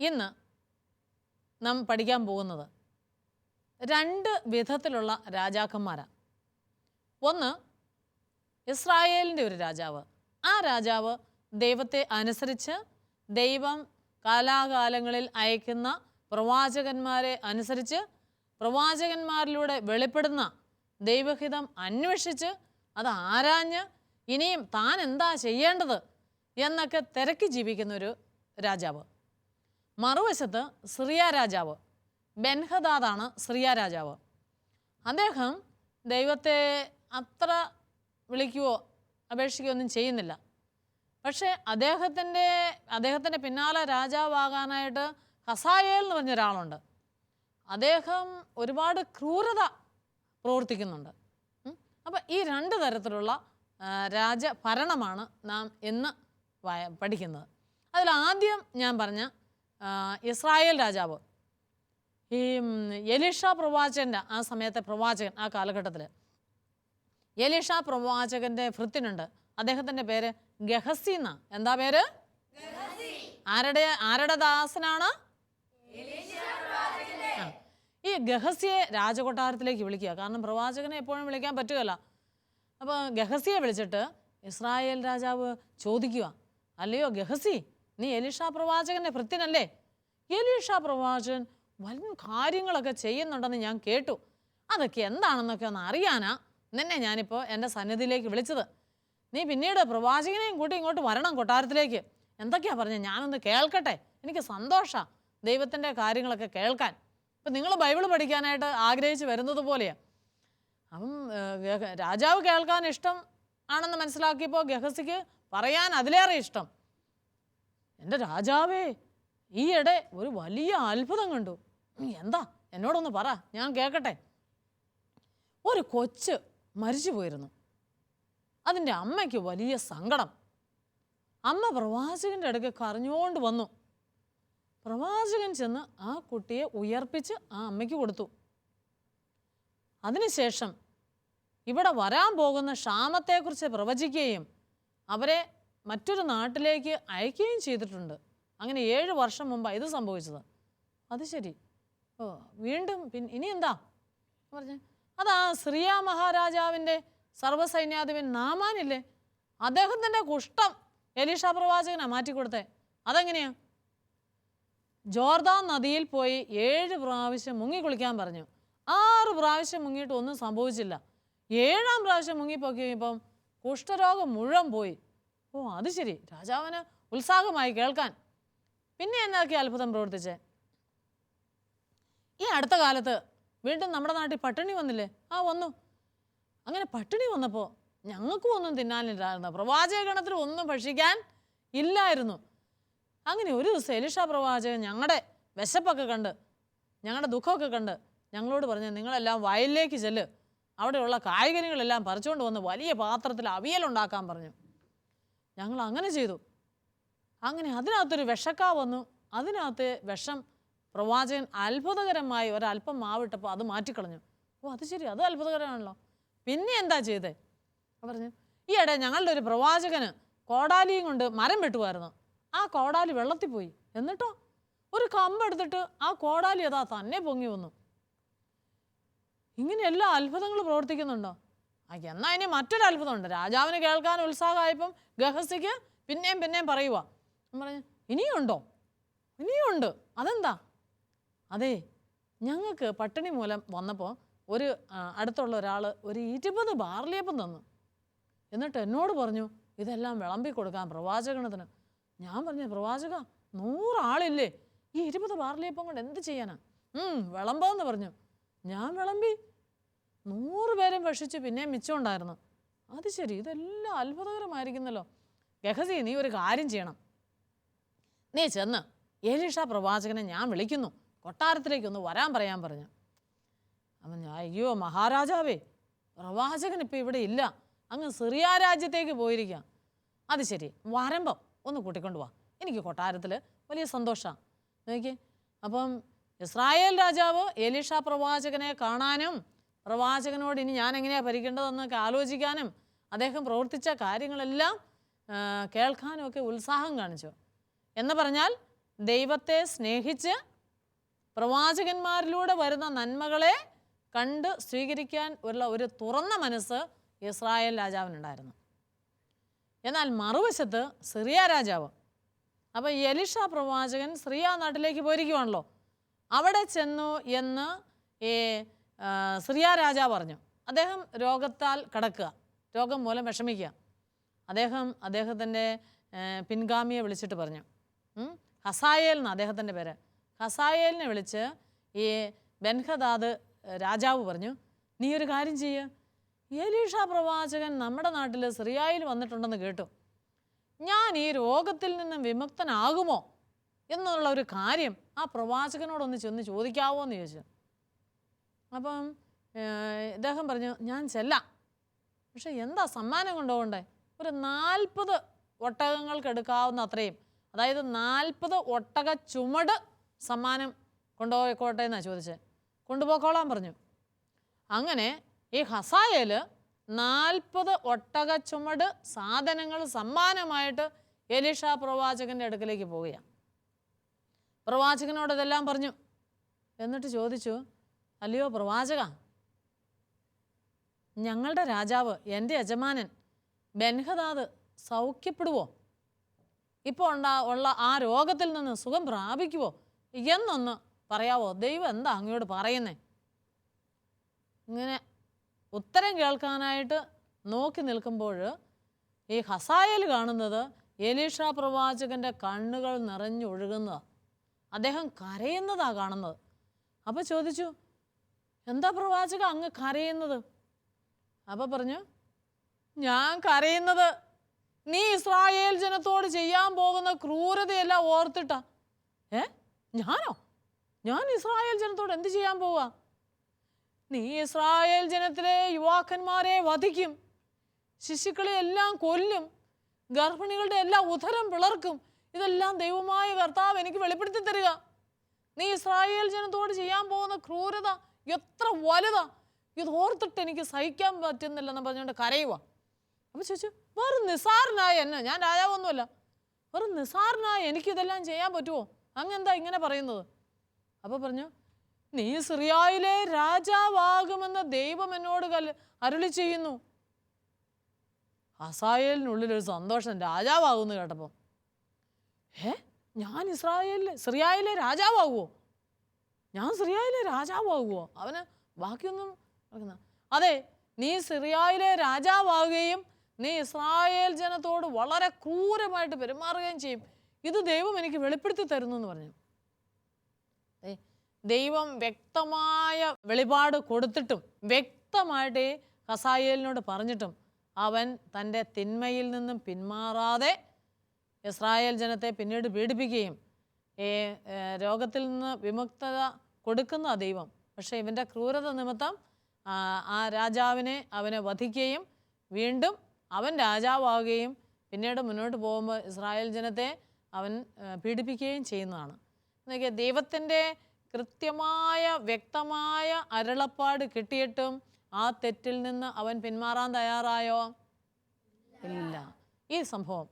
ഇന്ന് നാം പഠിക്കാൻ പോകുന്നത് 2 വിധത്തിലുള്ള രാജാക്കന്മാരാണ്. ഒന്ന് ഇസ്രായേലിൻ്റെ ഒരു രാജാവ്. ആ രാജാവ് ദൈവത്തെ അനുസരിച്ച് ദൈവം കാലാകാലങ്ങളിൽ അയക്കുന്ന പ്രവാചകന്മാരെ അനുസരിച്ച് പ്രവാചകന്മാരിലൂടെ വെളിപ്പെടുന്ന ദൈവഹിതം അന്വേഷിച്ച് അത് ആരാഞ്ഞ് ഇനിയും താൻ എന്താ ചെയ്യേണ്ടത് എന്നൊക്കെ തിരക്കി ജീവിക്കുന്നൊരു രാജാവ്. മറുവശത്ത് സിറിയ രാജാവ്, ബെൻഹദാദാണ് സിറിയ രാജാവ്. അദ്ദേഹം ദൈവത്തെ അത്ര വിളിക്കുകയോ അപേക്ഷിക്കുകയോ ഒന്നും ചെയ്യുന്നില്ല. പക്ഷേ അദ്ദേഹത്തിൻ്റെ പിന്നാലെ രാജാവാകാനായിട്ട് ഹസായേൽ എന്ന് പറഞ്ഞ ഒരാളുണ്ട്. അദ്ദേഹം ഒരുപാട് ക്രൂരത പ്രവർത്തിക്കുന്നുണ്ട്. അപ്പം ഈ 2 തരത്തിലുള്ള രാജഭരണമാണ് നാം ഇന്ന് പഠിക്കുന്നത്. അതിലാദ്യം ഞാൻ പറഞ്ഞ ഇസ്രായേൽ രാജാവ്, ഈ എലീഷ പ്രവാചകൻ്റെ ആ സമയത്തെ പ്രവാചകൻ, ആ കാലഘട്ടത്തിൽ എലീഷ പ്രവാചകൻ്റെ ഭൃത്യനുണ്ട്. അദ്ദേഹത്തിൻ്റെ പേര് ഗഹസി എന്നാ. എന്താ പേര്? ആരുടെ ദാസനാണ്? ഈ ഗഹസിയെ രാജകൊട്ടാരത്തിലേക്ക് വിളിക്കുക. കാരണം പ്രവാചകനെ എപ്പോഴും വിളിക്കാൻ പറ്റുകയില്ല. അപ്പോൾ ഗഹസിയെ വിളിച്ചിട്ട് ഇസ്രായേൽ രാജാവ് ചോദിക്കുക, അല്ലയോ ഗഹസി, നീ എലീഷ പ്രവാചകൻ്റെ ഭൃത്യനല്ലേ? എലീഷ പ്രവാചകൻ വൻ കാര്യങ്ങളൊക്കെ ചെയ്യുന്നുണ്ടെന്ന് ഞാൻ കേട്ടു. അതൊക്കെ എന്താണെന്നൊക്കെ ഒന്ന് അറിയാനാ നിന്നെ ഞാനിപ്പോൾ എൻ്റെ സന്നിധിയിലേക്ക് വിളിച്ചത്. നീ പിന്നീട് പ്രവാചകനെയും കൂട്ടി ഇങ്ങോട്ട് വരണം കൊട്ടാരത്തിലേക്ക്. എന്തൊക്കെയാ പറഞ്ഞത് ഞാനൊന്ന് കേൾക്കട്ടെ. എനിക്ക് സന്തോഷമാണ് ദൈവത്തിൻ്റെ കാര്യങ്ങളൊക്കെ കേൾക്കാൻ. ഇപ്പം നിങ്ങൾ ബൈബിൾ പഠിക്കാനായിട്ട് ആഗ്രഹിച്ച് വരുന്നത് പോലെയാണ്. അപ്പം രാജാവ് കേൾക്കാൻ ഇഷ്ടം ആണെന്ന് മനസ്സിലാക്കിയപ്പോൾ ഗഹസിക്ക് പറയാൻ അതിലേറെ ഇഷ്ടം. എൻ്റെ രാജാവേ, ഈയിടെ ഒരു വലിയ അത്ഭുതം കണ്ടു. എന്താ? എന്നോടൊന്ന് പറ, ഞാൻ കേൾക്കട്ടെ. ഒരു കൊച്ച് മരിച്ചു പോയിരുന്നു. അതിൻ്റെ അമ്മയ്ക്ക് വലിയ സങ്കടം. അമ്മ പ്രവാചകൻ്റെ അടുക്ക് കരഞ്ഞുകൊണ്ട് വന്നു. പ്രവാചകൻ ചെന്ന് ആ കുട്ടിയെ ഉയർപ്പിച്ച് ആ അമ്മയ്ക്ക് കൊടുത്തു. അതിനുശേഷം ഇവിടെ വരാൻ പോകുന്ന ക്ഷാമത്തെക്കുറിച്ച് പ്രവചിക്കുകയും അവരെ മറ്റൊരു നാട്ടിലേക്ക് അയക്കുകയും ചെയ്തിട്ടുണ്ട്. അങ്ങനെ 7 വർഷം മുമ്പാണ് ഇത് സംഭവിച്ചത്. അത് ശരി. വീണ്ടും ഇനി എന്താ പറഞ്ഞേ? അതാ സിറിയ മഹാരാജാവിൻ്റെ സർവ്വസൈന്യാധിപൻ നാമാനില്ലേ, അദ്ദേഹത്തിൻ്റെ കുഷ്ഠം എലീഷ പ്രവാചകനാണ് മാറ്റിക്കൊടുത്തേ. അതെങ്ങനെയാ? ജോർദാൻ നദിയിൽ പോയി 7 പ്രാവശ്യം മുങ്ങി കുളിക്കാൻ പറഞ്ഞു. 6 പ്രാവശ്യം മുങ്ങിയിട്ട് ഒന്നും സംഭവിച്ചില്ല. 7-ാം പ്രാവശ്യം മുങ്ങിപ്പോക്കിയപ്പം കുഷ്ഠരോഗം മുഴുവൻ പോയി. ഓ, അത് ശരി. രാജാവിന് ഉത്സാഹമായി കേൾക്കാൻ. പിന്നെ എന്നൊക്കെ അത്ഭുതം പ്രവർത്തിച്ചേ? ഈ അടുത്ത കാലത്ത് വീണ്ടും നമ്മുടെ നാട്ടിൽ പട്ടിണി വന്നില്ലേ? വന്നു. അങ്ങനെ പട്ടിണി വന്നപ്പോൾ ഞങ്ങൾക്കും ഒന്നും തിന്നാനില്ലായിരുന്നു. പ്രവാചകഗണത്തിൽ ഒന്നും ഭക്ഷിക്കാൻ ഇല്ലായിരുന്നു. അങ്ങനെ ഒരു ദിവസം എലീഷ പ്രവാചകൻ ഞങ്ങളുടെ വിശപ്പൊക്കെ കണ്ട്, ഞങ്ങളുടെ ദുഃഖമൊക്കെ കണ്ട് ഞങ്ങളോട് പറഞ്ഞു, നിങ്ങളെല്ലാം വയലിലേക്ക് ചെല്ല്, അവിടെയുള്ള കായ്കനികളെല്ലാം പറിച്ചുകൊണ്ട് വന്ന് വലിയ പാത്രത്തിൽ അവിയലുണ്ടാക്കാൻ പറഞ്ഞു. ഞങ്ങൾ അങ്ങനെ ചെയ്തു. അങ്ങനെ അതിനകത്തൊരു വിഷക്കാ വന്നു. അതിനകത്ത് വിഷം പ്രവാചകൻ അത്ഭുതകരമായി ഒരല്പം മാവിട്ടപ്പോൾ അത് മാറ്റിക്കളഞ്ഞു. ഓ, അത് ശരി, അത് അത്ഭുതകരമാണല്ലോ. പിന്നെ എന്താ ചെയ്തേ? പറഞ്ഞു, ഈയിടെ ഞങ്ങളുടെ ഒരു പ്രവാചകന് കോടാലിയും കൊണ്ട് മരം വെട്ടുമായിരുന്നു. ആ കോടാലി വെള്ളത്തിൽ പോയി. എന്നിട്ടോ ഒരു കമ്പെടുത്തിട്ട് ആ കോടാലി അതാ തന്നെ പൊങ്ങി വന്നു. ഇങ്ങനെ എല്ലാ അത്ഭുതങ്ങളും പ്രവർത്തിക്കുന്നുണ്ടോ? എന്നാൽ ഇനി മറ്റൊരു അത്ഭുതമുണ്ട്. രാജാവിന് കേൾക്കാൻ ഉത്സാഹമായപ്പം ഗഹസിക്ക് പിന്നെയും പറയുക. പറഞ്ഞു, ഇനിയുണ്ടോ? ഇനിയുണ്ട്. അതെന്താ? അതെ, ഞങ്ങൾക്ക് പട്ടിണി മൂലം വന്നപ്പോൾ ഒരു അടുത്തുള്ള ഒരാൾ ഒരു 20 ബാർലിയപ്പം തന്നു. എന്നിട്ട് എന്നോട് പറഞ്ഞു, ഇതെല്ലാം വിളമ്പി കൊടുക്കാൻ പ്രവാചകണത്തിന്. ഞാൻ പറഞ്ഞു, പ്രവാചക, 100 ആളില്ലേ, ഈ 20 ബാർലിയപ്പം കൊണ്ട് എന്ത് ചെയ്യാനാ? വിളമ്പെന്ന് പറഞ്ഞു. ഞാൻ വിളമ്പി. 100 പേരും ഭക്ഷിച്ച് പിന്നെ മിച്ചമുണ്ടായിരുന്നു. അത് ശരി, ഇതെല്ലാം അത്ഭുതകരമായിരിക്കുന്നല്ലോ. ഗഹസി, നീ ഒരു കാര്യം ചെയ്യണം. നീ ചെന്ന് എലീഷ പ്രവാചകനെ ഞാൻ വിളിക്കുന്നു, കൊട്ടാരത്തിലേക്കൊന്ന് വരാൻ പറയാൻ പറഞ്ഞു. അപ്പം ഞാൻ, അയ്യോ മഹാരാജാവേ, പ്രവാചകൻ ഇപ്പം ഇവിടെ ഇല്ല, അങ്ങ് സിറിയ രാജ്യത്തേക്ക് പോയിരിക്കാം. അത് ശരി, വരുമ്പം ഒന്ന് കൂട്ടിക്കൊണ്ട് വാ, എനിക്ക് കൊട്ടാരത്തിൽ വലിയ സന്തോഷമാണ്. നോക്കിയേ. അപ്പം ഇസ്രായേൽ രാജാവ് എലീഷ പ്രവാചകനെ കാണാനും പ്രവാചകനോട് ഇനി ഞാൻ എങ്ങനെയാണ് ഭരിക്കേണ്ടതെന്നൊക്കെ ആലോചിക്കാനും അദ്ദേഹം പ്രവർത്തിച്ച കാര്യങ്ങളെല്ലാം കേൾക്കാനും ഒക്കെ ഉത്സാഹം കാണിച്ചു. എന്ന് പറഞ്ഞാൽ ദൈവത്തെ സ്നേഹിച്ച് പ്രവാചകന്മാരിലൂടെ വരുന്ന നന്മകളെ കണ്ട് സ്വീകരിക്കാൻ ഉള്ള ഒരു തുറന്ന മനസ്സ് ഇസ്രായേൽ രാജാവിനുണ്ടായിരുന്നു. എന്നാൽ മറുവശത്ത് സിറിയ രാജാവ്, അപ്പോൾ എലീഷ പ്രവാചകൻ സിറിയ നാട്ടിലേക്ക് പോയിരിക്കുവാണല്ലോ, അവിടെ ചെന്നു എന്ന് ഈ സിറിയ രാജാവ് പറഞ്ഞു. അദ്ദേഹം രോഗത്താൽ കിടക്കുക, രോഗം മൂലം വിഷമിക്കുക. അദ്ദേഹത്തിൻ്റെ പിൻഗാമിയെ വിളിച്ചിട്ട് പറഞ്ഞു, ഹസായേൽ എന്ന് അദ്ദേഹത്തിൻ്റെ പേര്, ഹസായേലിനെ വിളിച്ച് ഈ ബെൻഹദാദ് രാജാവ് പറഞ്ഞു, നീ ഒരു കാര്യം ചെയ്യുക, എലീഷ പ്രവാചകൻ നമ്മുടെ നാട്ടിൽ സിറിയയിൽ വന്നിട്ടുണ്ടെന്ന് കേട്ടു, ഞാൻ ഈ രോഗത്തിൽ നിന്നും വിമുക്തനാകുമോ എന്നുള്ള ഒരു കാര്യം ആ പ്രവാചകനോടൊന്ന് ചെന്ന് ചോദിക്കാവോ എന്ന് ചോദിച്ചു. അപ്പം ഇദ്ദേഹം പറഞ്ഞു, ഞാൻ ചെല്ലാം, പക്ഷെ എന്താ സമ്മാനം കൊണ്ടുപോകണ്ടേ? ഒരു 40 ഒട്ടകങ്ങൾക്ക് എടുക്കാവുന്ന അത്രയും, അതായത് 40 ഒട്ടക ചുമട് സമ്മാനം കൊണ്ടുപോയിക്കോട്ടെ എന്നാണ് ചോദിച്ചത്. കൊണ്ടുപോയിക്കോളാൻ പറഞ്ഞു. അങ്ങനെ ഈ ഹസായേൽ 40 ഒട്ടക ചുമട് സാധനങ്ങൾ സമ്മാനമായിട്ട് എലീഷ പ്രവാചകൻ്റെ അടുക്കലേക്ക് പോവുകയാണ്. പ്രവാചകനോട് ഇതെല്ലാം പറഞ്ഞു. എന്നിട്ട് ചോദിച്ചു, അല്ലയോ പ്രവാചക, ഞങ്ങളുടെ രാജാവ് എൻ്റെ യജമാനൻ ബെൻഹദാദ് സൗഖ്യപ്പെടുവോ? ഇപ്പോൾ ഉള്ള ആ രോഗത്തിൽ നിന്ന് സുഖം പ്രാപിക്കുവോ എന്നൊന്ന് പറയാവോ? ദൈവം എന്താ അങ്ങയോട് പറയുന്നേ? ഇങ്ങനെ ഉത്തരം കേൾക്കാനായിട്ട് നോക്കി നിൽക്കുമ്പോൾ ഈ ഹസായേൽ കാണുന്നത് എലീഷ പ്രവാചകൻ്റെ കണ്ണുകൾ നിറഞ്ഞൊഴുകുന്നതാണ്. അദ്ദേഹം കരയുന്നതാണ് കാണുന്നത്. അപ്പോൾ ചോദിച്ചു, എന്താ പ്രവാചക അങ്ങ് കരയുന്നത്? അപ്പോൾ പറഞ്ഞു, ഞാൻ കരയുന്നത് നീ ഇസ്രായേൽ ജനത്തോട് ചെയ്യാൻ പോകുന്ന ക്രൂരതയെല്ലാം ഓർത്തിട്ടാ. ഞാൻ ഇസ്രായേൽ ജനത്തോട് എന്ത് ചെയ്യാൻ പോവുക? നീ ഇസ്രായേൽ ജനത്തിലെ യുവാക്കന്മാരെ വധിക്കും, ശിശുക്കളെ എല്ലാം കൊല്ലും, ഗർഭിണികളുടെ എല്ലാം ഉദരം പിളർക്കും. ഇതെല്ലാം ദൈവമായ കർത്താവ് എനിക്ക് വെളിപ്പെടുത്തി തരിക. നീ ഇസ്രായേൽ ജനത്തോട് ചെയ്യാൻ പോകുന്ന ക്രൂരത എത്ര വലുതാ, ഇത് ഓർത്തിട്ട് എനിക്ക് സഹിക്കാൻ പറ്റുന്നില്ലെന്ന് പറഞ്ഞുകൊണ്ട് കരയുക. അപ്പോൾ ചോദിച്ചു, വെറും നിസാരനായ എന്നെ, ഞാൻ രാജാവൊന്നുമല്ല, വെറും നിസാരനായ എനിക്കിതെല്ലാം ചെയ്യാൻ പറ്റുമോ? അങ്ങെന്താ ഇങ്ങനെ പറയുന്നത്? അപ്പോൾ പറഞ്ഞു, നീ സിറിയയിലെ രാജാവാകുമെന്ന് ദൈവം എന്നോട് അരുളി ചെയ്യുന്നു. ഹസായേലിനുള്ളിലൊരു സന്തോഷം, രാജാവാകുമെന്ന് കേട്ടപ്പോൾ. ഞാൻ സിറിയയിലെ രാജാവാകുമോ? ഞാൻ സിറിയയിലെ രാജാവാകുമോ? അവന് ബാക്കിയൊന്നും അതെ, നീ സിറിയയിലെ രാജാവാകുകയും നീ ഇസ്രായേൽ ജനത്തോട് വളരെ ക്രൂരമായിട്ട് പെരുമാറുകയും ചെയ്യും. ഇത് ദൈവം എനിക്ക് വെളിപ്പെടുത്തി തരുന്നു എന്ന് പറഞ്ഞു. ദൈവം വ്യക്തമായ വെളിപാട് കൊടുത്തിട്ടും വ്യക്തമായിട്ട് ഹസായേലിനോട് പറഞ്ഞിട്ടും അവൻ തൻ്റെ തിന്മയിൽ നിന്നും പിന്മാറാതെ ഇസ്രായേൽ ജനത്തെ പിന്നീട് പീഡിപ്പിക്കുകയും രോഗത്തിൽ നിന്ന് വിമുക്തത കൊടുക്കുന്ന ദൈവം. പക്ഷേ ഇവൻ്റെ ക്രൂരത നിമിത്തം ആ രാജാവിനെ അവനെ വധിക്കുകയും വീണ്ടും അവൻ രാജാവാകുകയും പിന്നീട് മുന്നോട്ട് പോകുമ്പോൾ ഇസ്രായേൽ ജനത്തെ അവൻ പീഡിപ്പിക്കുകയും ചെയ്യുന്നതാണ്. എന്നൊക്കെ ദൈവത്തിൻ്റെ കൃത്യമായ വ്യക്തമായ അരുളപ്പാട് കിട്ടിയിട്ടും ആ തെറ്റിൽ നിന്ന് അവൻ പിന്മാറാൻ തയ്യാറായോ? ഇല്ല. ഈ സംഭവം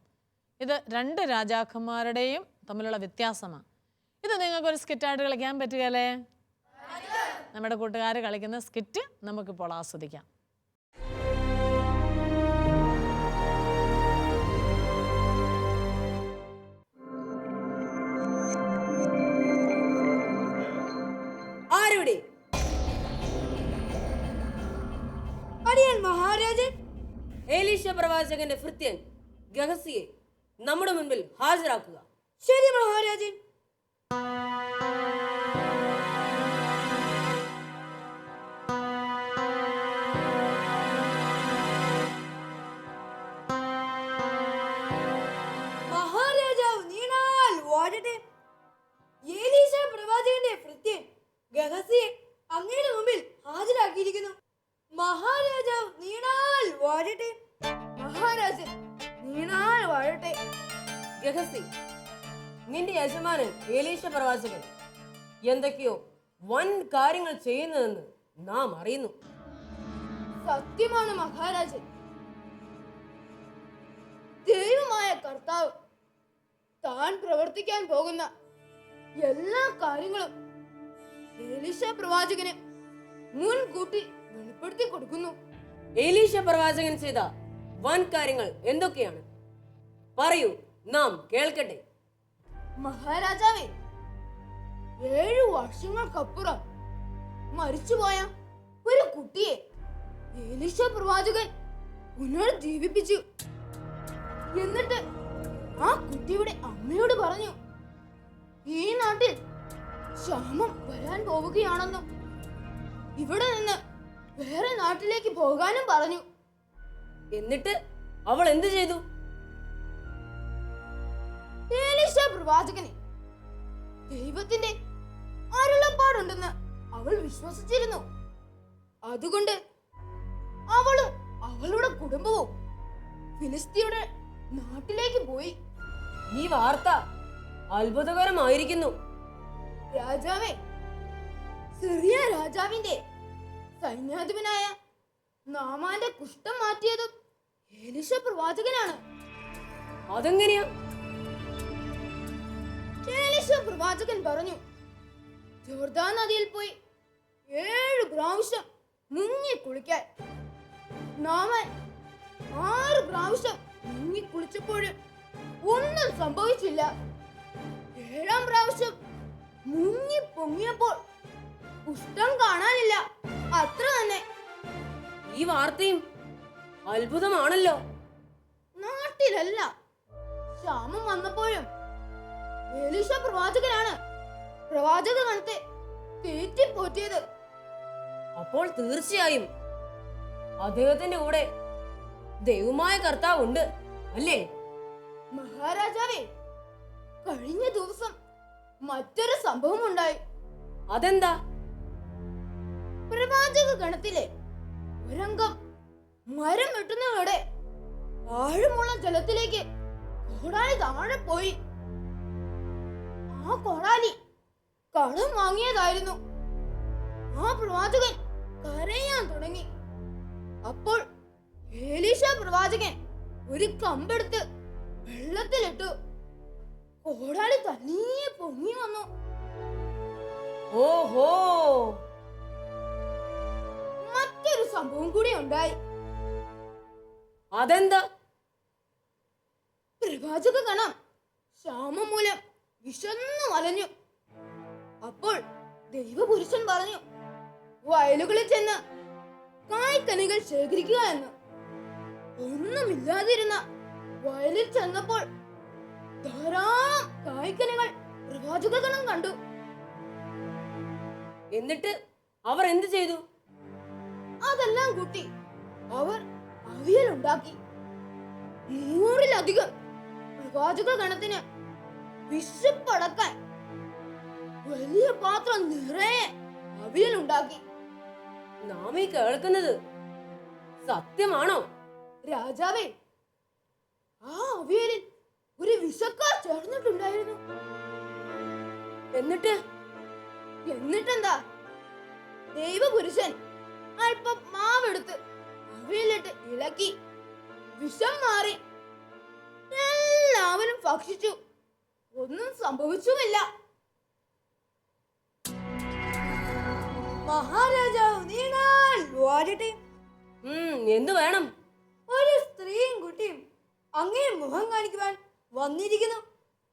ഇത് 2 രാജാക്കന്മാരുടെയും തമ്മിലുള്ള വ്യത്യാസമാണ്. ഇത് നിങ്ങൾക്കൊരു സ്കിറ്റായിട്ട് കളിക്കാൻ പറ്റുകയല്ലേ? നമ്മുടെ കൂട്ടുകാർ കളിക്കുന്ന സ്കിറ്റ് നമുക്കിപ്പോൾ ആസ്വദിക്കാം. ആരുടെ? അടിയൻ മഹാരാജൻ എലീശ പ്രവാചകന്റെ ഭൃത്യൻ ഗഹസിയെ നമ്മുടെ മുൻപിൽ ഹാജരാക്കുക. ശരി മഹാരാജൻ. മഹാരാജാവ് നീണാൽ വാഴട്ടെ. എലീശ പ്രവാചകന്റെ ഭൃത്യൻ ഗഹസിയെ അങ്ങയുടെ മുമ്പിൽ ഹാജരാക്കിയിരിക്കുന്നു. മഹാരാജാവ് നീണാൽ വാഴട്ടെ. മഹാരാജൻ നീണാൽ വാഴട്ടെ. ഗഹസി, നിന്റെ യജമാനൻ എലീശ പ്രവാചകൻ എന്തൊക്കെയോ വൻ കാര്യങ്ങൾ ചെയ്യുന്നതെന്ന് നാം അറിയുന്നു. സത്യമാണ് മഹാരാജൻ. ദൈവമായ കർത്താവ് താൻ പ്രവർത്തിക്കാൻ പോകുന്ന എല്ലാ കാര്യങ്ങളും എലീശ പ്രവാചകന് മുൻകൂട്ടി വെളിപ്പെടുത്തി കൊടുക്കുന്നു. എലീശ പ്രവാചകൻ ചെയ്ത വൻ കാര്യങ്ങൾ എന്തൊക്കെയാണ്? പറയൂ, നാം കേൾക്കട്ടെ. മഹാരാജാവേ, 7 വർഷങ്ങൾക്കപ്പുറം മരിച്ചുപോയ ഒരു കുട്ടിയെ എലീശ പ്രവാചകൻ പുനർജീവിപ്പിച്ചു. എന്നിട്ട് ആ കുട്ടിയുടെ അമ്മയോട് പറഞ്ഞു, ഈ നാട്ടിൽ ക്ഷാമം വരാൻ പോവുകയാണെന്നും ഇവിടെ നിന്ന് വേറെ നാട്ടിലേക്ക് പോകാനും പറഞ്ഞു. എന്നിട്ട് അവൾ എന്തു ചെയ്തു? എലീശ പ്രവാചകന് ദൈവത്തിന്റെ അരുളപ്പാടുണ്ടെന്ന് അവൾ വിശ്വസിച്ചിരുന്നു. അതുകൊണ്ട് അവളും അവളുടെ കുടുംബവും ഫിലിസ്തീയുടെ നാട്ടിലേക്ക് പോയി. ഈ വാർത്ത അത്ഭുതകരമായിരിക്കുന്നു. രാജാവേ, സിറിയ രാജാവിന്റെ സൈന്യാധിപനായ നാമാന്റെ കുഷ്ഠം മാറ്റിയതും എലീശ പ്രവാചകനാണ്. അതെങ്ങനെയാ? എലീശ പ്രവാചകൻ പറഞ്ഞു, ജോർദാൻ നദിയിൽ പോയി 7 പ്രാവശ്യം മുങ്ങി കുളിക്കാൻ. നാമാൻ 6 പ്രാവശ്യം മുങ്ങി കുളിച്ചപ്പോഴും ഒന്നും സംഭവിച്ചില്ല. 7-ാം പ്രാവശ്യം മുങ്ങി പൊങ്ങിയപ്പോൾ കുഷ്ഠം കാണാനില്ല. അത്ര തന്നെ. ഈ വാർത്തയും അത്ഭുതമാണല്ലോ. നാട്ടിലല്ല, ക്ഷാമം വന്നപ്പോഴും എലീശ പ്രവാചകനാണ് പ്രവാചക ഗണത്തെ തീറ്റിപ്പോറ്റിയത്. അപ്പോൾ തീർച്ചയായും അദ്ദേഹത്തിന്റെ കൂടെ ദൈവമായ കർത്താവ് ഉണ്ട്, അല്ലേ? മഹാരാജാവേ, കഴിഞ്ഞ ദിവസം മറ്റൊരു സംഭവം ഉണ്ടായി. അതെന്താ? പ്രവാചക ഗണത്തിലെ ഒരംഗം മരം വെട്ടുന്നവിടെ ആഴമുള്ള ജലത്തിലേക്ക് കോടാലി താഴെ പോയി. ആ കോടാലി കടം വാങ്ങിയതായിരുന്നു. ആ പ്രവാചകൻ കരയാൻ തുടങ്ങി. അപ്പോൾ എലീശ പ്രവാചകൻ ഒരു കമ്പെടുത്ത് വെള്ളത്തിലിട്ടു. കോടാലി തനിയെ പൊങ്ങി വന്നു. ഓഹോ! മറ്റൊരു സംഭവം കൂടി ഉണ്ടായി. അതെന്താ? പ്രവാചക ഗണം ക്ഷാമം മൂലം വിശന്നു വലഞ്ഞു. അപ്പോൾ ദൈവപുരുഷൻ പറഞ്ഞു, വയലുകളിൽ ചെന്ന് കായ്ക്കനികൾ ശേഖരിക്കുക എന്ന്. ഒന്നുമില്ലാതിരുന്ന വയലിൽ ചെന്നപ്പോൾ ധാരാളം കായ്ക്കനികൾ പ്രവാചക ഗണം കണ്ടു. എന്നിട്ട് അവർ എന്ത് ചെയ്തു? അതെല്ലാം കൂട്ടി അവർ അവിയലുണ്ടാക്കി. 100-ലധികം പ്രവാചക ഗണത്തിന് വിശപ്പടക്കാൻ വലിയ പാത്രം നിറയെ അവിയലുണ്ടാക്കി. നാം ഈ കേൾക്കുന്നത് സത്യമാണോ? രാജാവേ, ആ അവിയലിൽ ഒരു വിശക്കാർ ചേർന്നിട്ടുണ്ടായിരുന്നു. എന്നിട്ടെന്താ? ദൈവപുരുഷൻ അല്പം മാവെടുത്ത് അവിയലിട്ട് ഇളക്കി. വിഷം മാറി. എല്ലാവരും ഭക്ഷിച്ചു. ഒന്നും സംഭവിച്ചുമില്ല. മഹാരാജാവ് നീണാൽ വാഴട്ടെ. എന്തു വേണം? ഒരു സ്ത്രീയും കുട്ടിയും അങ്ങേ മുഖം കാണിക്കുവാൻ വന്നിരിക്കുന്നു.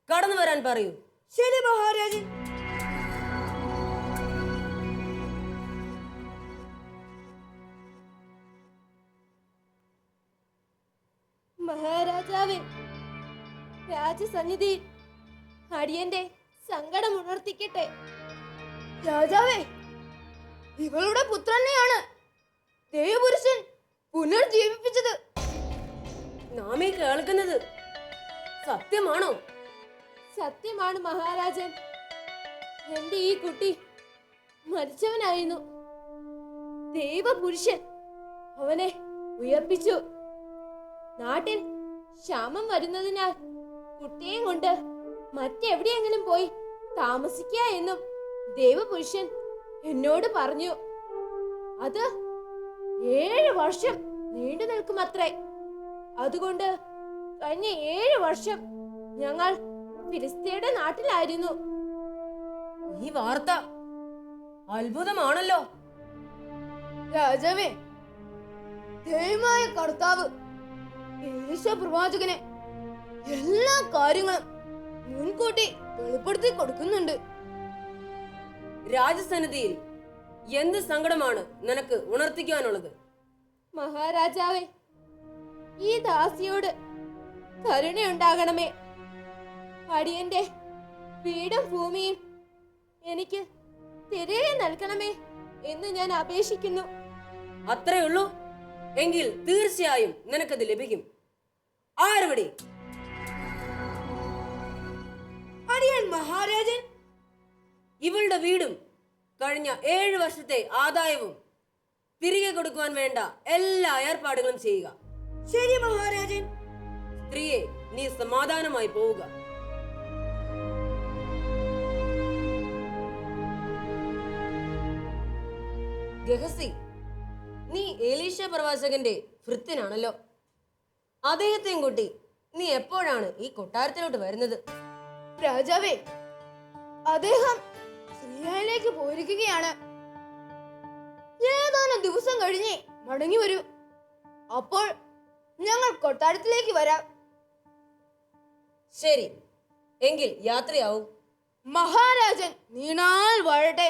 കടന്നു വരാൻ പറയൂ. ശരി മഹാരാജൻ. മഹാരാജാവേ, രാജസന്നിധിയിൽ അടിയന്റെ സങ്കടം ഉണർത്തിക്കട്ടെ. രാജാവേ, ഇവളുടെ പുത്രനെയാണ് ദേവപുരുഷൻ പുനർജീവിപ്പിച്ചത്. നാം ഈ കേൾക്കുന്നത് സത്യമാണോ? സത്യമാണ് മഹാരാജൻ. എന്റെ ഈ കുട്ടി മരിച്ചവനായിരുന്നു. ദൈവപുരുഷൻ അവനെ ഉയർപ്പിച്ചു. നാട്ടിൽ ക്ഷാമം വരുന്നതിനാൽ കുട്ടിയെയും കൊണ്ട് മറ്റെവിടെയെങ്കിലും പോയി താമസിക്കുക എന്നും ദൈവപുരുഷൻ എന്നോട് പറഞ്ഞു. അത് 7 വർഷം നീണ്ടു നിൽക്കുമത്രേ. അതുകൊണ്ട് കഴിഞ്ഞ 7 വർഷം ഞങ്ങൾ ഫിലിസ്തീയുടെ നാട്ടിലായിരുന്നു. ഈ വാർത്ത അത്ഭുതമാണല്ലോ. രാജാവേ, ദൈവമായ കർത്താവ് എലീശ പ്രവാചകനെ എല്ലാ കാര്യങ്ങളും മുൻകൂട്ടി വെളിപ്പെടുത്തി കൊടുക്കുന്നുണ്ട്. രാജസന്നിധിയിൽ എന്ത് സങ്കടമാണ് നിനക്ക് ഉണർത്തിക്കാനുള്ളത്? മഹാരാജാവേ, ഈ ദാസിയോട് കരുണയുണ്ടാകണമേ. അടിയന്റെ വീടും ഭൂമിയും എനിക്ക് തിരികെ നൽകണമേ എന്ന് ഞാൻ അപേക്ഷിക്കുന്നു. അത്രേ ഉള്ളൂ? എങ്കിൽ തീർച്ചയായും നിനക്കത് ലഭിക്കും. ആരവിടെ? അടിയൻ മഹാരാജൻ. ഇവളുടെ വീടും കഴിഞ്ഞ 7 വർഷത്തെ ആദായവും തിരികെ കൊടുക്കുവാൻ വേണ്ട എല്ലാ ഏർപ്പാടുകളും ചെയ്യുക. ശരി മഹാരാജൻ. സ്ത്രീയെ, നീ സമാധാനമായി പോവുക. ഗഹസി, നീ എലീശ പ്രവാചകന്റെ ഭൃത്യനാണല്ലോ. അദ്ദേഹത്തെയും കൂട്ടി നീ എപ്പോഴാണ് ഈ കൊട്ടാരത്തിലോട്ട് വരുന്നത്? രാജാവേ, അദ്ദേഹം സിറിയയിലേക്ക് പോയിരിക്കുകയാണ്. ഏതാനും ദിവസം കഴിഞ്ഞ് മടങ്ങി വരൂ. അപ്പോൾ ഞങ്ങൾ കൊട്ടാരത്തിലേക്ക് വരാം. ശരി, എങ്കിൽ യാത്രയാവും. മഹാരാജൻ നീണാൾ വാഴട്ടെ.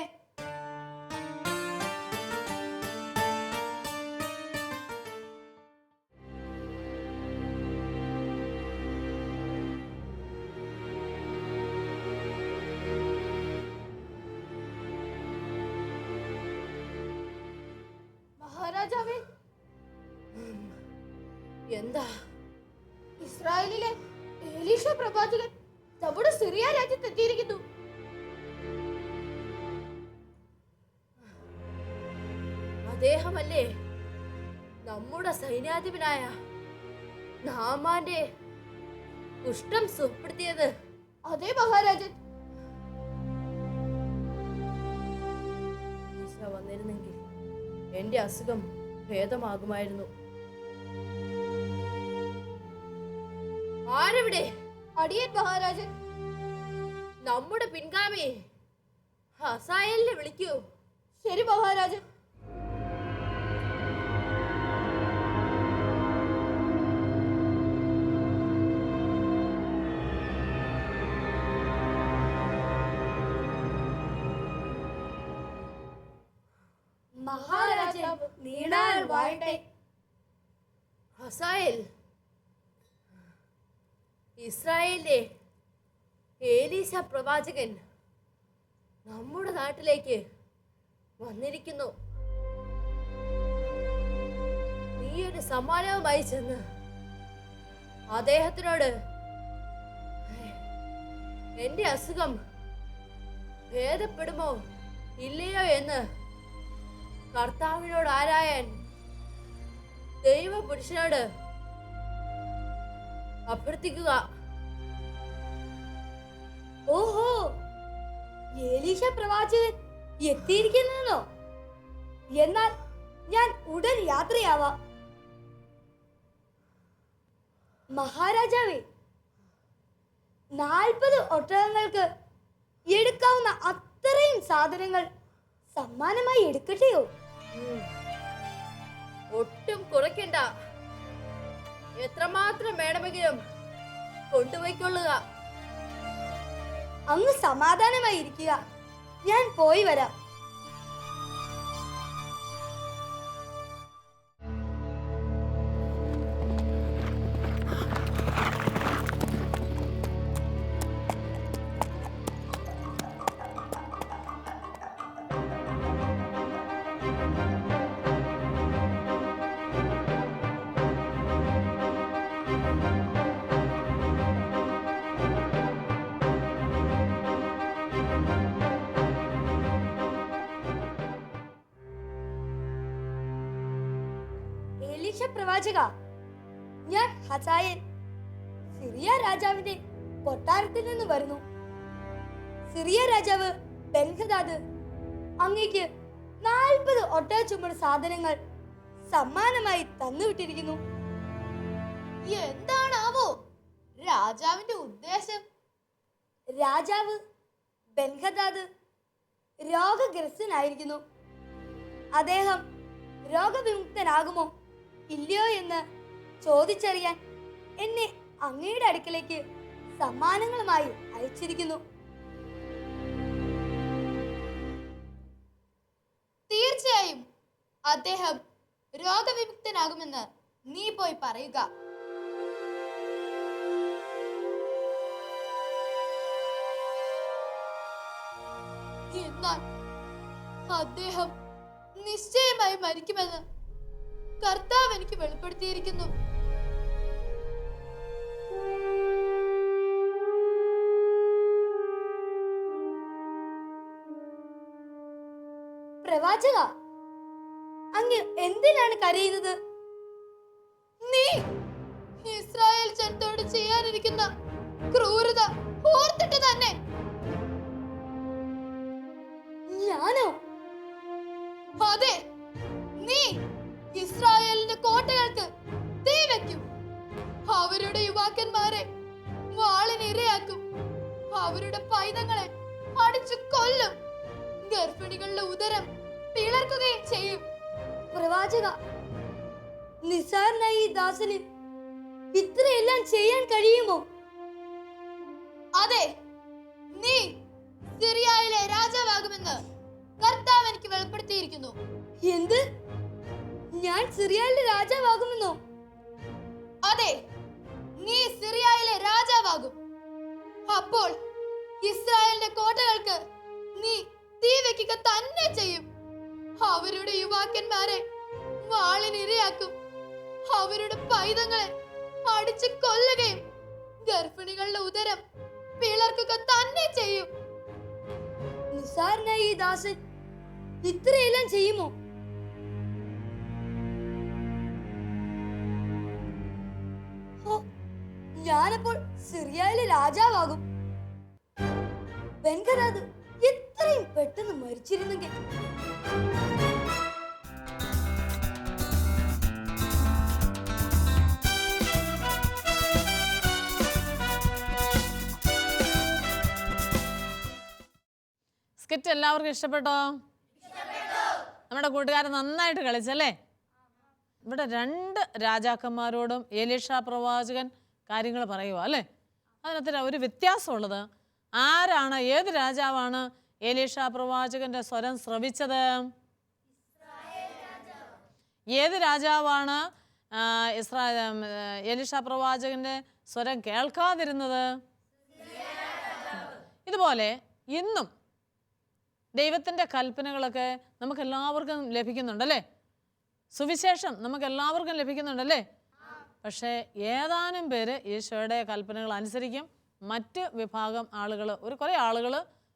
മഹാരാജാവേ, എന്താ? ഇസ്രായേലിലെ എലീശ പ്രവാചകൻ നമ്മുടെ സിറിയ രാജ്യത്ത് എത്തിയിരിക്കുന്നു. അദ്ദേഹമല്ലേ നമ്മുടെ സൈന്യാധിപനായ നാമാന്റെ കുഷ്ഠം സുഖപ്പെടുത്തിയത്? അതെ മഹാരാജൻ. വന്നിരുന്നെങ്കിൽ എന്റെ അസുഖം ഭേദമാകുമായിരുന്നു. ആരെവിടെ? അടിയൻ മഹാരാജൻ. നമ്മുടെ പിൻഗാമിയെ ഹസായേലിനെ വിളിക്കൂ. ശരി മഹാരാജൻ. മഹാരാജൻ നീണാൾ വാഴട്ടെ. ഹസായേൽ, ഇസ്രായേലിലെ എലീശ പ്രവാചകൻ നമ്മുടെ നാട്ടിലേക്ക് വന്നിരിക്കുന്നു. നീ ഒരു സമ്മാനവുമായി ചെന്ന് അദ്ദേഹത്തിനോട് എന്റെ അസുഖം ഭേദപ്പെടുമോ ഇല്ലയോ എന്ന് കർത്താവിനോട് ആരായാൻ ദൈവപുരുഷനോട് അഭ്യർത്ഥിക്കുക. ഓഹോ, എലീശ പ്രവാചകൻ എത്തിയിരിക്കുന്നോ? എന്നാൽ ഞാൻ ഉടൻ യാത്രയാവാം. മഹാരാജാവേ, 40 ഒട്ടകങ്ങൾക്ക് എടുക്കാവുന്ന അത്രയും സാധനങ്ങൾ സമ്മാനമായി എടുക്കട്ടെയോ? ഒട്ടും കുറയ്ക്കണ്ട. എത്രമാത്രം വേണമെങ്കിലും കൊണ്ടുപോയിക്കൊള്ളുക. അങ്ങ് സമാധാനമായി ഇരിക്കുക. ഞാൻ പോയി വരാം. എലീശ പ്രവാചക, ഞാൻ ഹസായേൽ സിറിയ രാജാവിന്റെ കൊട്ടാരത്തിൽ നിന്ന് വരുന്നു. സിറിയ രാജാവ് ബെൻഹദാദ് അങ്ങേക്ക് 40 ഒട്ടകച്ചുമട് സാധനങ്ങൾ സമ്മാനമായി തന്നുവിട്ടിരിക്കുന്നു. എന്താണാവോ രാജാവിന്റെ ഉദ്ദേശം? രാജാവ് ബെൻഹദാദ് രോഗഗ്രസ്തനായിരിക്കുന്നു. അദ്ദേഹം രോഗവിമുക്തനാകുമോ ഇല്ലയോ എന്ന് ചോദിച്ചറിയാൻ എന്നെ അങ്ങയുടെ അടുക്കലേക്ക് സമ്മാനങ്ങളുമായി അയച്ചിരിക്കുന്നു. തീർച്ചയായും അദ്ദേഹം രോഗവിമുക്തനാകുമെന്ന് നീ പോയി പറയുക. എന്നാൽ അദ്ദേഹം നിശ്ചയമായി മരിക്കുമെന്ന് കർത്താവ് എനിക്ക് വെളിപ്പെടുത്തിയിരിക്കുന്നു. പ്രവാചക, അങ്ങ് എന്തിനാണ് കരയുന്നത്? നീ ഇസ്രായേൽ ജനത്തോട് ചെയ്യാനിരിക്കുന്ന ക്രൂരത ഓർത്തിട്ട് തന്നെ. ഞാനോ? അതെ, നീ ഇസ്രായേലിന്റെ കോട്ടകൾക്ക് തീ വെക്കും. അവരുടെ യുവാക്കന്മാരെ വാളിന് ഇരയാക്കും. അവരുടെ പൈതങ്ങളെ അടിച്ചു കൊല്ലും. ഗർഭിണികളുടെ ഉദരം പിളർക്കുകയും ചെയ്യും. പ്രവാചക, നിസ്സാരനായ ഈ ദാസന് ഇത്രയെല്ലാം ചെയ്യാൻ കഴിയുമോ? അതെ, നീ സിറിയയിലെ രാജാവാകുമെന്ന് കർത്താവ് എനിക്ക് വെളിപ്പെടുത്തിയിരിക്കുന്നു. എന്ത്? ഞാൻ സിറിയയിലെ രാജാവാകുമെന്നോ? അതെ, നീ സിറിയയിലെ രാജാവാകും. അപ്പോൾ ഇസ്രായേലിന്റെ കോട്ടകൾക്ക് നീ തീ വെക്കുക തന്നെ ചെയ്യും. അവരുടെ യുവാക്കന്മാരെ വാളിനിരയാക്കും. അവരുടെ പൈതങ്ങളെ അടിച്ചു കൊല്ലുകയും ഗർഭിണികളുടെ ഉദരം പിളർക്കുക തന്നെ ചെയ്യും. നിസ്സാരനായ ഈ ദാസൻ ഇത്രയെല്ലാം ചെയ്യുമോ? ഞാനപ്പോൾ സിറിയയിലെ രാജാവാകും. ബെൻഹദാദ് എത്രയും പെട്ടെന്ന് മരിച്ചിരുന്നെങ്കിൽ. സ്കിറ്റ് എല്ലാവർക്കും ഇഷ്ടപ്പെട്ടോ? നമ്മുടെ കൂട്ടുകാരൻ നന്നായിട്ട് കളിച്ചല്ലേ? ഇവിടെ 2 രാജാക്കന്മാരോടും എലീഷ പ്രവാചകൻ കാര്യങ്ങൾ പറയുക അല്ലേ? അതിനകത്ത് ഒരു വ്യത്യാസമുള്ളത്, ആരാണ്, ഏത് രാജാവാണ് എലീഷ പ്രവാചകന്റെ സ്വരം ശ്രവിച്ചത്? ഏത് രാജാവാണ് എലീഷ പ്രവാചകന്റെ സ്വരം കേൾക്കാതിരുന്നത്? ഇതുപോലെ ഇന്നും ദൈവത്തിൻ്റെ കൽപ്പനകളൊക്കെ നമുക്ക് എല്ലാവർക്കും ലഭിക്കുന്നുണ്ടല്ലേ? സുവിശേഷം നമുക്ക് എല്ലാവർക്കും ലഭിക്കുന്നുണ്ടല്ലേ? പക്ഷേ ഏതാനും പേര് ഈശോയുടെ കൽപ്പനകൾ അനുസരിക്കും. മറ്റ് വിഭാഗം ആളുകൾ, കുറേ ആളുകൾ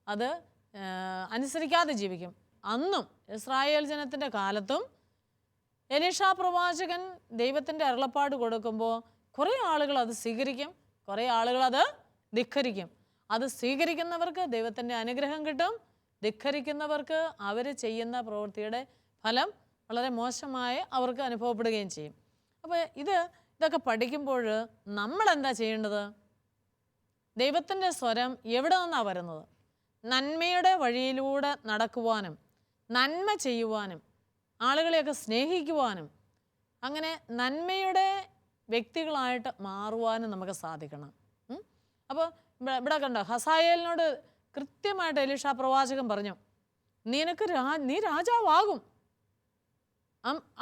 അത് അനുസരിക്കാതെ ജീവിക്കും. അന്നും ഇസ്രായേൽ ജനത്തിൻ്റെ കാലത്തും എലീഷ പ്രവാചകൻ ദൈവത്തിൻ്റെ അരുളപ്പാട് കൊടുക്കുമ്പോൾ കുറേ ആളുകൾ അത് സ്വീകരിക്കും, കുറേ ആളുകൾ അത് ധിക്കരിക്കും. അത് സ്വീകരിക്കുന്നവർക്ക് ദൈവത്തിൻ്റെ അനുഗ്രഹം കിട്ടും, ധിക്കരിക്കുന്നവർക്ക് അവർ ചെയ്യുന്ന പ്രവൃത്തിയുടെ ഫലം വളരെ മോശമായി അവർക്ക് അനുഭവപ്പെടുകയും ചെയ്യും. അപ്പോൾ ഇതൊക്കെ പഠിക്കുമ്പോൾ നമ്മളെന്താ ചെയ്യേണ്ടത്? ദൈവത്തിൻ്റെ സ്വരം എവിടെ നിന്നാണ് വരുന്നത്? നന്മയുടെ വഴിയിലൂടെ നടക്കുവാനും നന്മ ചെയ്യുവാനും ആളുകളെയൊക്കെ സ്നേഹിക്കുവാനും അങ്ങനെ നന്മയുടെ വ്യക്തികളായിട്ട് മാറുവാനും നമുക്ക് സാധിക്കണം. അപ്പോൾ ഇവിടെ കണ്ടോ, ഹസായേലിനോട് കൃത്യമായിട്ട് എലീഷ പ്രവാചകൻ പറഞ്ഞു, നീ രാജാവാകും.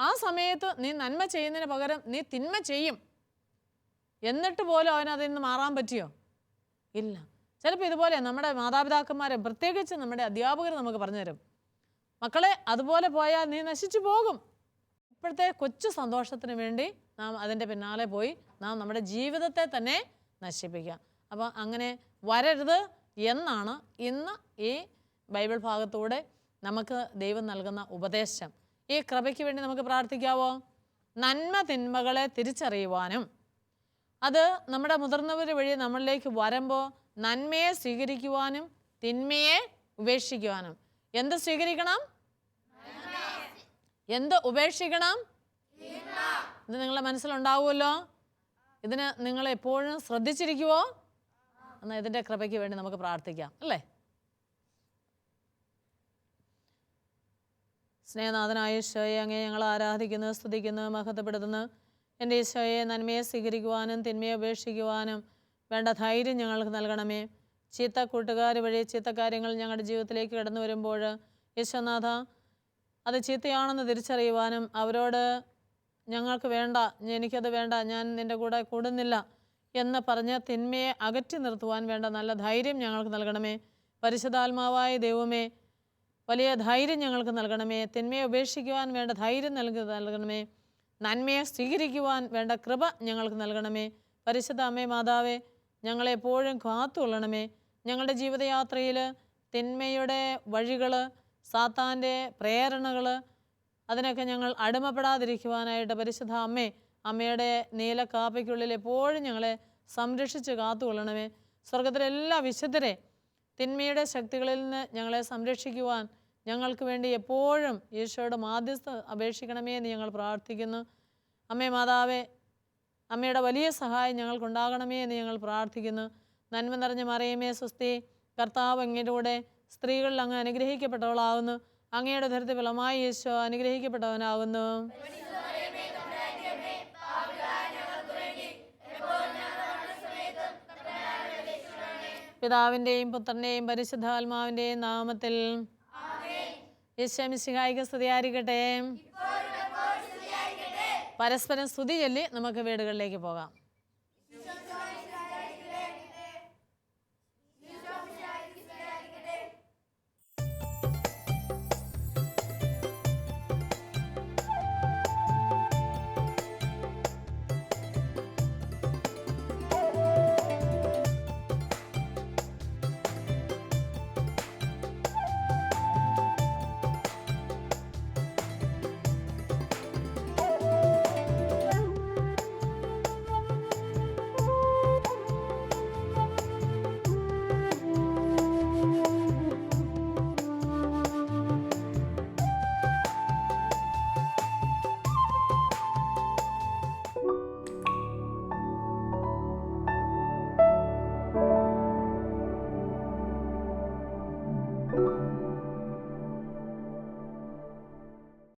ആ സമയത്ത് നീ നന്മ ചെയ്യുന്നതിന് പകരം നീ തിന്മ ചെയ്യും. എന്നിട്ട് പോലും അവനതിൽ നിന്ന് മാറാൻ പറ്റിയോ? ഇല്ല. ചിലപ്പോൾ ഇതുപോലെ നമ്മുടെ മാതാപിതാക്കന്മാരെ, പ്രത്യേകിച്ച് നമ്മുടെ അധ്യാപകർ നമുക്ക് പറഞ്ഞു തരും, മക്കളെ അതുപോലെ പോയാൽ നീ നശിച്ചു പോകും. ഇപ്പോഴത്തെ കൊച്ചു സന്തോഷത്തിന് വേണ്ടി നാം അതിൻ്റെ പിന്നാലെ പോയി നാം നമ്മുടെ ജീവിതത്തെ തന്നെ നശിപ്പിക്കുക. അപ്പോൾ അങ്ങനെ വരരുത് എന്നാണ് ഇന്ന് ഈ ബൈബിൾ ഭാഗത്തൂടെ നമുക്ക് ദൈവം നൽകുന്ന ഉപദേശം. ഈ കൃപയ്ക്ക് വേണ്ടി നമുക്ക് പ്രാർത്ഥിക്കാവോ? നന്മ തിന്മകളെ തിരിച്ചറിയുവാനും അത് നമ്മുടെ മുതിർന്നവർ വഴി നമ്മളിലേക്ക് വരുമ്പോൾ നന്മയെ സ്വീകരിക്കുവാനും തിന്മയെ ഉപേക്ഷിക്കുവാനും. എന്ത് സ്വീകരിക്കണം? എന്ത് ഉപേക്ഷിക്കണം? ഇത് നിങ്ങളുടെ മനസ്സിലുണ്ടാവുമല്ലോ. ഇതിന് നിങ്ങൾ എപ്പോഴും ശ്രദ്ധിച്ചിരിക്കുവോ? എന്നാൽ ഇതിൻ്റെ കൃപയ്ക്ക് വേണ്ടി നമുക്ക് പ്രാർത്ഥിക്കാം അല്ലേ? സ്നേഹനാഥനായ ഈശോയെ, അങ്ങേ ഞങ്ങൾ ആരാധിക്കുന്നു, സ്തുതിക്കുന്നു, മഹത്വപ്പെടുത്തുന്നു. എൻ്റെ ഈശോയെ, നന്മയെ സ്വീകരിക്കുവാനും തിന്മയെ ഉപേക്ഷിക്കുവാനും വേണ്ട ധൈര്യം ഞങ്ങൾക്ക് നൽകണമേ. ചീത്ത കൂട്ടുകാർ വഴി ചീത്ത കാര്യങ്ങൾ ഞങ്ങളുടെ ജീവിതത്തിലേക്ക് കടന്നു വരുമ്പോൾ ഈശോനാഥ, അത് ചീത്തയാണെന്ന് തിരിച്ചറിയുവാനും അവരോട് ഞങ്ങൾക്ക് വേണ്ട, എനിക്കത് വേണ്ട, ഞാൻ നിൻ്റെ കൂടെ കൂടുന്നില്ല എന്ന് പറഞ്ഞ് തിന്മയെ അകറ്റി നിർത്തുവാൻ വേണ്ട നല്ല ധൈര്യം ഞങ്ങൾക്ക് നൽകണമേ. പരിശുദ്ധാത്മാവായ ദൈവമേ, വലിയ ധൈര്യം ഞങ്ങൾക്ക് നൽകണമേ. തിന്മയെ ഉപേക്ഷിക്കുവാൻ വേണ്ട ധൈര്യം നൽകണമേ. നന്മയെ സ്വീകരിക്കുവാൻ വേണ്ട കൃപ ഞങ്ങൾക്ക് നൽകണമേ. പരിശുദ്ധ അമ്മേ മാതാവേ, ഞങ്ങളെപ്പോഴും കാത്തുകൊള്ളണമേ. ഞങ്ങളുടെ ജീവിതയാത്രയിൽ തിന്മയുടെ വഴികൾ, സാത്താൻ്റെ പ്രേരണകൾ, അതിനൊക്കെ ഞങ്ങൾ അടിമപ്പെടാതിരിക്കുവാനായിട്ട് പരിശുദ്ധ അമ്മേ, അമ്മയുടെ നീല കാപ്പയ്ക്കുള്ളിൽ എപ്പോഴും ഞങ്ങളെ സംരക്ഷിച്ച് കാത്തുകൊള്ളണമേ. സ്വർഗത്തിലെ എല്ലാ വിശുദ്ധരെ തിന്മയുടെ ശക്തികളിൽ നിന്ന് ഞങ്ങളെ സംരക്ഷിക്കുവാൻ ഞങ്ങൾക്ക് വേണ്ടി എപ്പോഴും ഈശോയുടെ മാധ്യസ്ഥ അപേക്ഷിക്കണമേ എന്ന് ഞങ്ങൾ പ്രാർത്ഥിക്കുന്നു. അമ്മേ മാതാവേ, അമ്മയുടെ വലിയ സഹായം ഞങ്ങൾക്കുണ്ടാകണമേ എന്ന് ഞങ്ങൾ പ്രാർത്ഥിക്കുന്നു. നന്മ നിറഞ്ഞ മറിയമേ സ്വസ്തി, കർത്താവ് അങ്ങയുടെ കൂടെ സ്ത്രീകളിൽ അങ്ങ് അനുഗ്രഹിക്കപ്പെട്ടവളാകുന്നു. അങ്ങയുടെ ഉദരത്തിൽ ഫലമായി ഈശോ അനുഗ്രഹിക്കപ്പെട്ടവനാകുന്നു. പിതാവിൻ്റെയും പുത്രൻ്റെയും പരിശുദ്ധാത്മാവിൻ്റെയും നാമത്തിൽ ഈശോ മിശിഹായ്ക്ക് സ്തുതിയായിരിക്കട്ടെ. പരസ്പരം സ്തുതി ചൊല്ലി നമുക്ക് വീടുകളിലേക്ക് പോകാം.